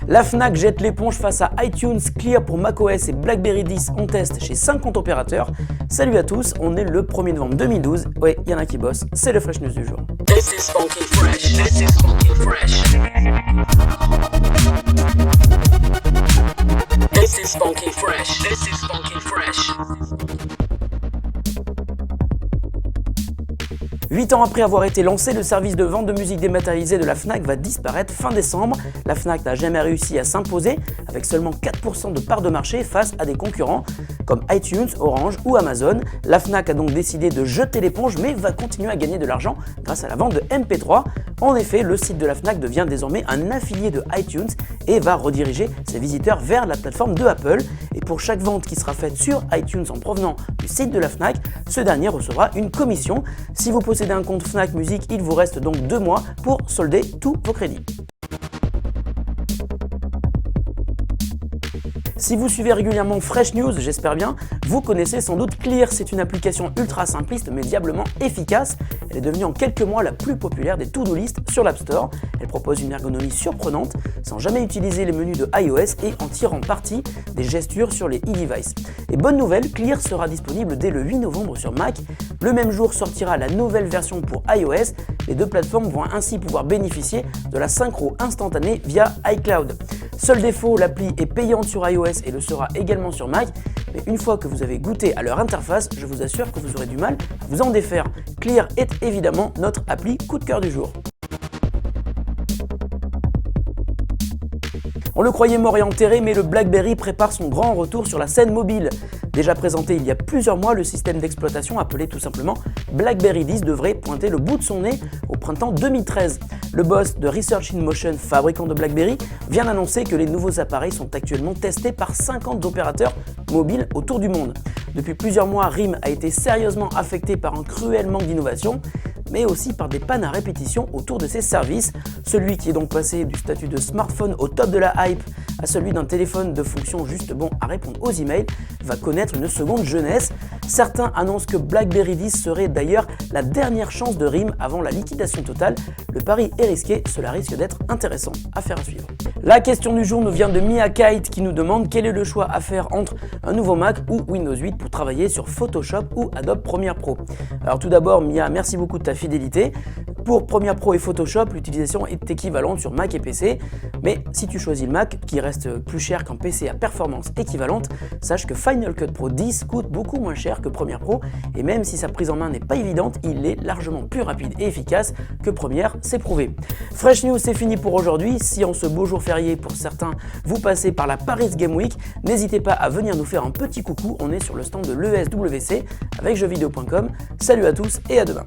La Fnac jette l'éponge face à iTunes, Clear pour macOS et BlackBerry 10 en test chez 50 opérateurs. Salut à tous, on est le 1er novembre 2012. Ouais, il y en a qui bossent, c'est le Fresh News du jour. This is funky fresh. This is funky fresh. This is funky fresh. This is funky fresh. 8 ans après avoir été lancé, le service de vente de musique dématérialisée de la Fnac va disparaître fin décembre. La Fnac n'a jamais réussi à s'imposer, avec seulement 4% de part de marché face à des concurrents comme iTunes, Orange ou Amazon. La Fnac a donc décidé de jeter l'éponge, mais va continuer à gagner de l'argent grâce à la vente de MP3. En effet, le site de la Fnac devient désormais un affilié de iTunes et va rediriger ses visiteurs vers la plateforme de Apple. Et pour chaque vente qui sera faite sur iTunes en provenant du site de la Fnac, ce dernier recevra une commission. Si vous possédez un compte Fnac Musique, il vous reste donc 2 mois pour solder tous vos crédits. Si vous suivez régulièrement Fresh News, j'espère bien, vous connaissez sans doute Clear. C'est une application ultra simpliste mais diablement efficace. Elle est devenue en quelques mois la plus populaire des to-do list sur l'App Store. Elle propose une ergonomie surprenante sans jamais utiliser les menus de iOS et en tirant parti des gestures sur les e-devices. Et bonne nouvelle, Clear sera disponible dès le 8 novembre sur Mac. Le même jour sortira la nouvelle version pour iOS. Les deux plateformes vont ainsi pouvoir bénéficier de la synchro instantanée via iCloud. Seul défaut, l'appli est payante sur iOS et le sera également sur Mac, mais une fois que vous avez goûté à leur interface, je vous assure que vous aurez du mal à vous en défaire. Clear est évidemment notre appli coup de cœur du jour. On le croyait mort et enterré, mais le BlackBerry prépare son grand retour sur la scène mobile. Déjà présenté il y a plusieurs mois, le système d'exploitation appelé tout simplement BlackBerry 10 devrait pointer le bout de son nez au printemps 2013. Le boss de Research in Motion, fabricant de BlackBerry, vient d'annoncer que les nouveaux appareils sont actuellement testés par 50 opérateurs mobiles autour du monde. Depuis plusieurs mois, RIM a été sérieusement affecté par un cruel manque d'innovation, mais aussi par des pannes à répétition autour de ses services. Celui qui est donc passé du statut de smartphone au top de la hype à celui d'un téléphone de fonction juste bon à répondre aux emails va connaître une seconde jeunesse. Certains annoncent que BlackBerry 10 serait d'ailleurs la dernière chance de RIM avant la liquidation totale. Le pari est risqué, cela risque d'être intéressant. Affaire à suivre. La question du jour nous vient de Mia Kite qui nous demande quel est le choix à faire entre un nouveau Mac ou Windows 8 pour travailler sur Photoshop ou Adobe Premiere Pro. Alors tout d'abord Mia, merci beaucoup de ta fidélité. Pour Premiere Pro et Photoshop, l'utilisation est équivalente sur Mac et PC, mais si tu choisis le Mac, qui reste plus cher qu'un PC à performance équivalente, sache que Final Cut Pro 10 coûte beaucoup moins cher que Premiere Pro, et même si sa prise en main n'est pas évidente, il est largement plus rapide et efficace que Premiere, c'est prouvé. Fresh News, c'est fini pour aujourd'hui. Si en ce beau jour férié pour certains, vous passez par la Paris Game Week, n'hésitez pas à venir nous faire un petit coucou, on est sur le stand de l'ESWC avec jeuxvideo.com. Salut à tous et à demain.